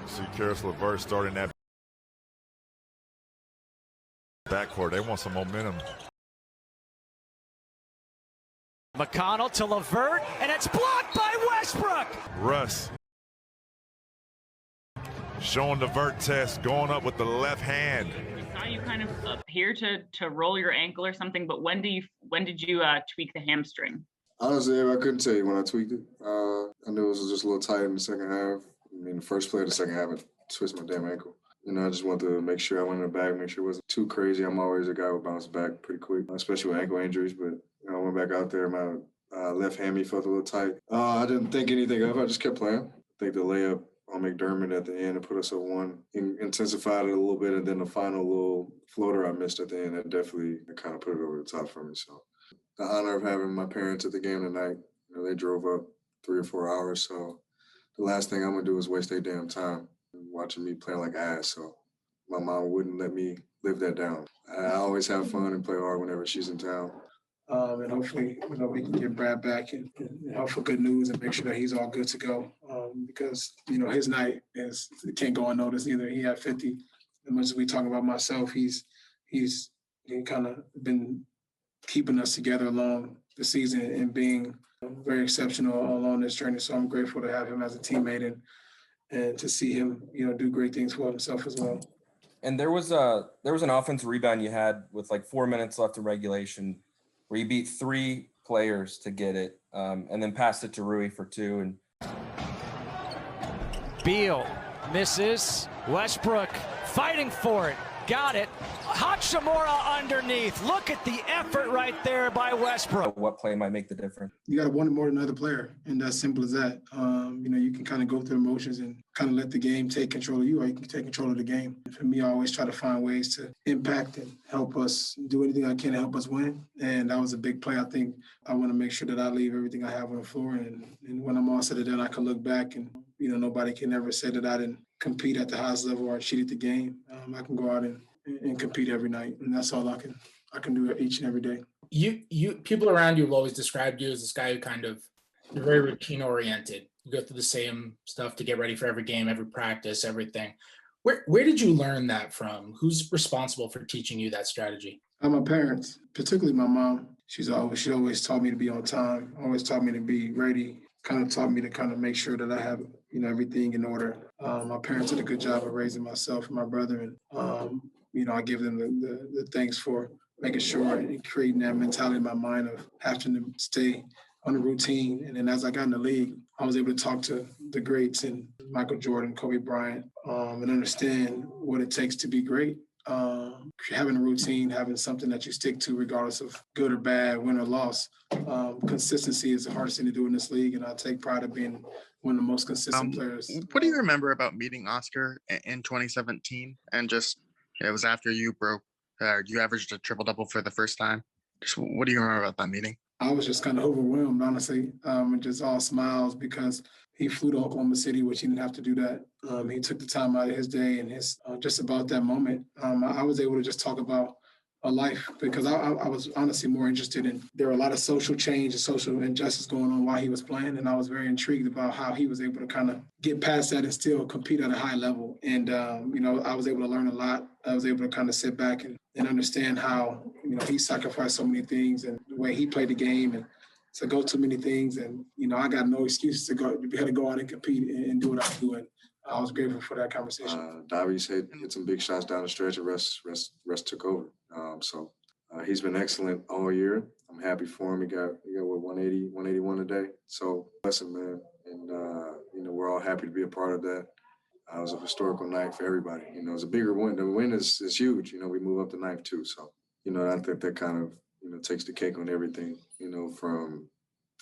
See Karis LeVert starting that backcourt. They want some momentum. McConnell to LeVert, and it's blocked by Westbrook. Russ showing the vert test, going up with the left hand. We saw you kind of appear to roll your ankle or something, but when did you tweak the hamstring? Honestly, I couldn't tell you when I tweaked it. I knew it was just a little tight in the second half. I mean, the first play of the second half, I twisted my damn ankle. You know, I just wanted to make sure I went in the bag, make sure it wasn't too crazy. I'm always a guy who bounces back pretty quick, especially with ankle injuries. But you know, I went back out there, my left hammy felt a little tight. I didn't think anything of it. I just kept playing. I think the layup on McDermott at the end to put us at one intensified it a little bit, and then the final little floater I missed at the end, that definitely kind of put it over the top for me. So the honor of having my parents at the game tonight, you know, they drove up 3 or 4 hours. So the last thing I'm going to do is waste their damn time watching me play like ass. So my mom wouldn't let me live that down. I always have fun and play hard whenever she's in town. And hopefully, you know, we can get Brad back and hope for good news and make sure that he's all good to go. Because, you know, his night can't go unnoticed either. He had 50. As much as we talk about myself, he's kind of been keeping us together along the season and being very exceptional along this journey. So I'm grateful to have him as a teammate and to see him, you know, do great things for himself as well. And there was an offensive rebound you had with like 4 minutes left in regulation, where you beat 3 players to get it, and then passed it to Rui for 2. And Beal misses. Westbrook fighting for it. Got it. Hachimura underneath. Look at the effort right there by Westbrook. what play might make the difference? You got to want it more than another player, and that's simple as that. You know, you can kind of go through emotions and kind of let the game take control of you, or you can take control of the game. For me, I always try to find ways to impact and help us do anything I can to help us win, and that was a big play. I think I want to make sure that I leave everything I have on the floor, and when I'm all said and done, I can look back and, you know, nobody can ever say that I didn't compete at the highest level or cheat at the game. I can go out and compete every night, and that's all I can do each and every day. You people around you have always described you as this guy who you're very routine oriented. You go through the same stuff to get ready for every game, every practice, everything. Where did you learn that from? Who's responsible for teaching you that strategy? My parents, particularly my mom. She always taught me to be on time, always taught me to be ready, kind of taught me to kind of make sure that I have, you know, everything in order. My parents did a good job of raising myself and my brother, and you know, I give them the thanks for making sure and creating that mentality in my mind of having to stay on a routine. And then as I got in the league, I was able to talk to the greats and Michael Jordan, Kobe Bryant, and understand what it takes to be great. Having a routine, having something that you stick to regardless of good or bad, win or loss. Consistency is the hardest thing to do in this league, and I take pride in being one of the most consistent players. What do you remember about meeting Oscar in 2017? And just, it was after you you averaged a triple-double for the first time. Just what do you remember about that meeting? I was just kind of overwhelmed, honestly, and just all smiles because he flew to Oklahoma City, which he didn't have to do that. He took the time out of his day and his just about that moment. I was able to just talk about a life because I was honestly more interested in, there were a lot of social change and social injustice going on while he was playing. And I was very intrigued about how he was able to kind of get past that and still compete at a high level. And, you know, I was able to learn a lot. I was able to kind of sit back and understand how, you know, he sacrificed so many things and the way he played the game and to go too many things. And, you know, I got no excuses to go out and compete and do what I do. And I was grateful for that conversation. Davies hit some big shots down the stretch and Russ took over. So he's been excellent all year. I'm happy for him. He got what, 180, 181 today. So listen, man. And, you know, we're all happy to be a part of that. It was a historical night for everybody. You know, it's a bigger win. The win is huge. You know, we move up the ninth too. So, you know, I think that kind of, you know, takes the cake on everything, you know, from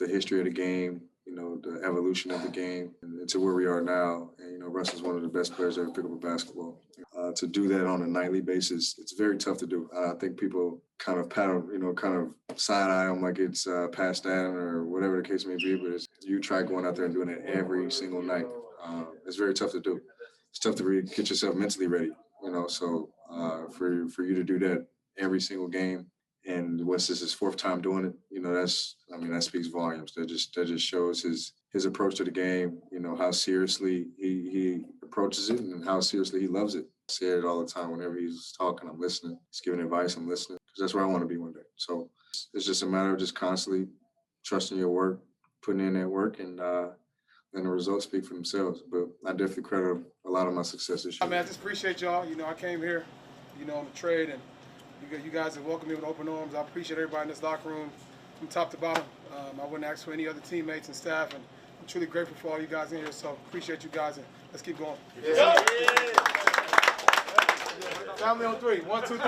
the history of the game, you know, the evolution of the game and to where we are now. And, you know, Russ is one of the best players to ever pick up a basketball. To do that on a nightly basis, it's very tough to do. I think people kind of kind of side eye them like it's past that or whatever the case may be, but you try going out there and doing it every single night. It's very tough to do. It's tough to get yourself mentally ready, you know, so for you to do that every single game, and what's this, his 4th time doing it, you know, that speaks volumes. That just shows his approach to the game, you know, how seriously he approaches it and how seriously he loves it. I say it all the time. Whenever he's talking, I'm listening. He's giving advice, I'm listening, because that's where I want to be one day. So it's just a matter of just constantly trusting your work, putting in that work, and letting the results speak for themselves. But I definitely credit a lot of my success this year. I mean, I just appreciate y'all. You know, I came here, you know, on the trade, and you guys have welcomed me with open arms. I appreciate everybody in this locker room from top to bottom. I wouldn't ask for any other teammates and staff, and I'm truly grateful for all you guys in here. So appreciate you guys, and let's keep going. Yeah. Family on three. 1, 2, 3.